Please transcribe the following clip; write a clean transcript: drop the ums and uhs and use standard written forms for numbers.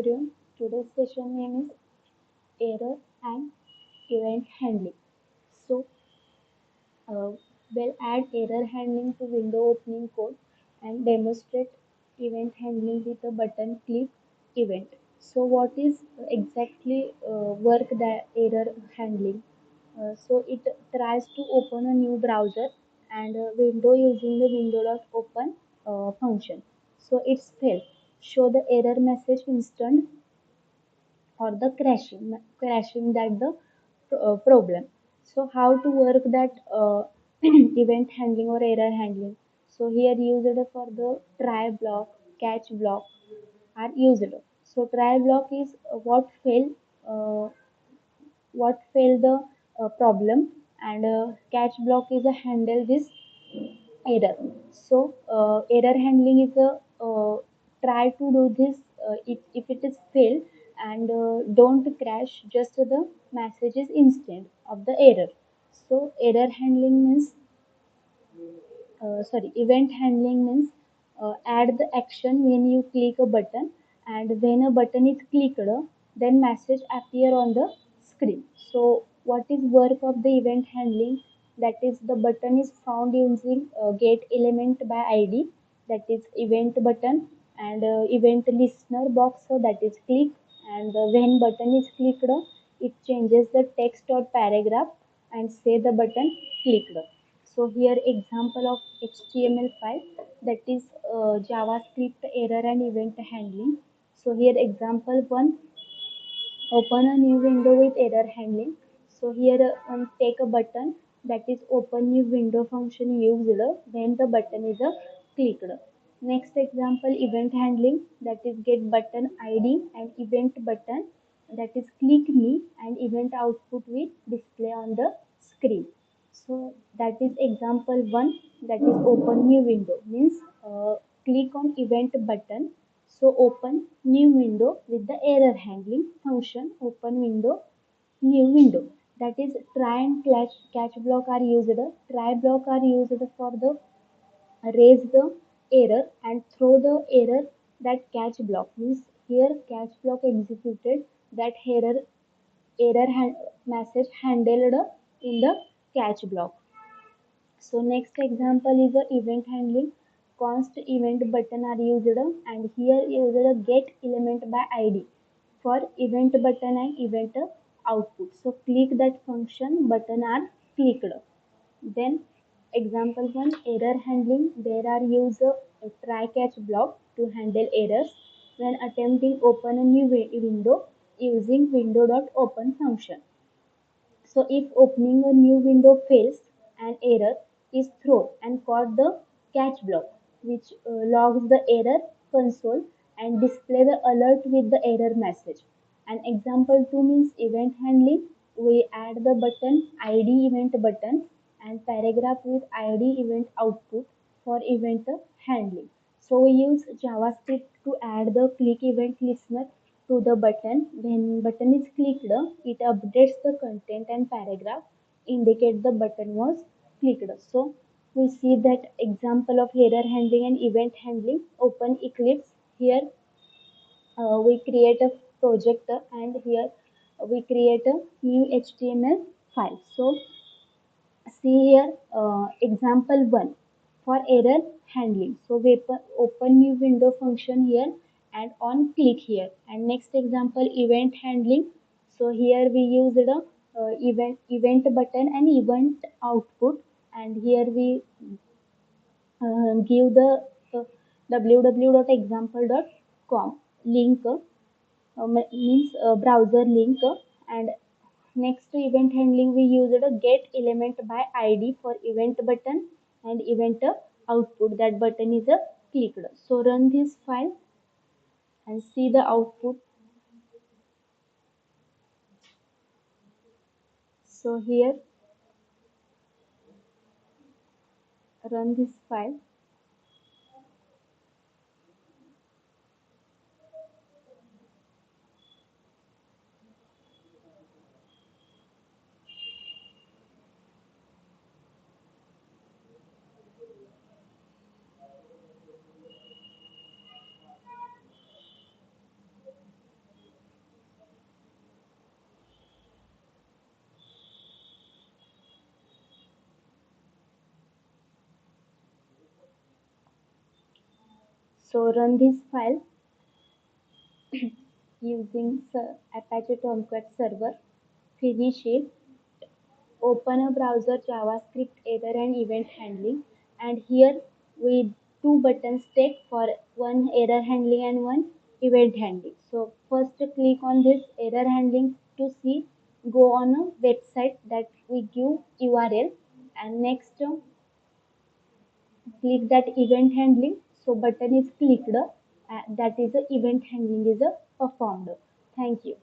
everyone. Today's session name is Error and Event Handling. So, uh, we'll add error handling to window opening code and demonstrate event handling with a button click event. So, what is exactly work the error handling? So, it tries to open a new browser and a window using the window.open function. So, it's failed. Show the error message instant or the crashing that the problem. So how to work that event handling or error handling? So here used for the try block, catch block are used. So try block is uh, what fail the problem, and catch block is a handle this error. So error handling is a try to do this if it is failed, and don't crash, just the message is instant of the error. So error handling means event handling means add the action when you click a button, and when a button is clicked, then message appear on the screen. So what is work of the event handling? That is, the button is found using get element by id, that is event button, and event listener box, so that is click, and when button is clicked, it changes the text or paragraph and say the button clicked. So here example of HTML file, that is JavaScript error and event handling. So here example one, open a new window with error handling. So here take a button, that is open new window function used when the button is clicked. Next example, event handling, that is get button ID and event button, that is click me, and event output will display on the screen. So that is example one, that is open new window means click on event button, so open new window with the error handling function, open window, new window. That is try and catch block are used. Try block are used for the raise the error and throw the error. That catch block means here catch block executed, that message handled in the catch block. So next example is the event handling. Const event button are used, and here used a get element by ID for event button and event output. So click that function, button are clicked. Then example one, error handling. There are used a try catch block to handle errors when attempting open a new window using window.open function. So if opening a new window fails, an error is thrown and caught the catch block, which logs the error console and display the alert with the error message. And example 2 means event handling. We add the button ID event button and paragraph with ID event output for event handling. So we use JavaScript to add the click event listener to the button. When button is clicked, it updates the content and paragraph indicate the button was clicked. So we see that example of error handling and event handling. Open Eclipse. Here we create a project, and here we create a new HTML file. So see here example 1 for error handling. So we open new window function here and on click here. And next example, event handling. So here we used a event button and event output, and here we give the www.example.com link, means browser link. And next to event handling, we used a get element by ID for event button and event output. That button is clicked. So run this file and see the output. So here run this file. So run this file using Apache Tomcat server. Finish it. Open a browser, JavaScript, error and event handling, and here we two buttons take for one error handling and one event handling. So first click on this error handling to see, go on a website that we give URL, and next click that event handling. So button is clicked, that is the event handling is performed. Thank you.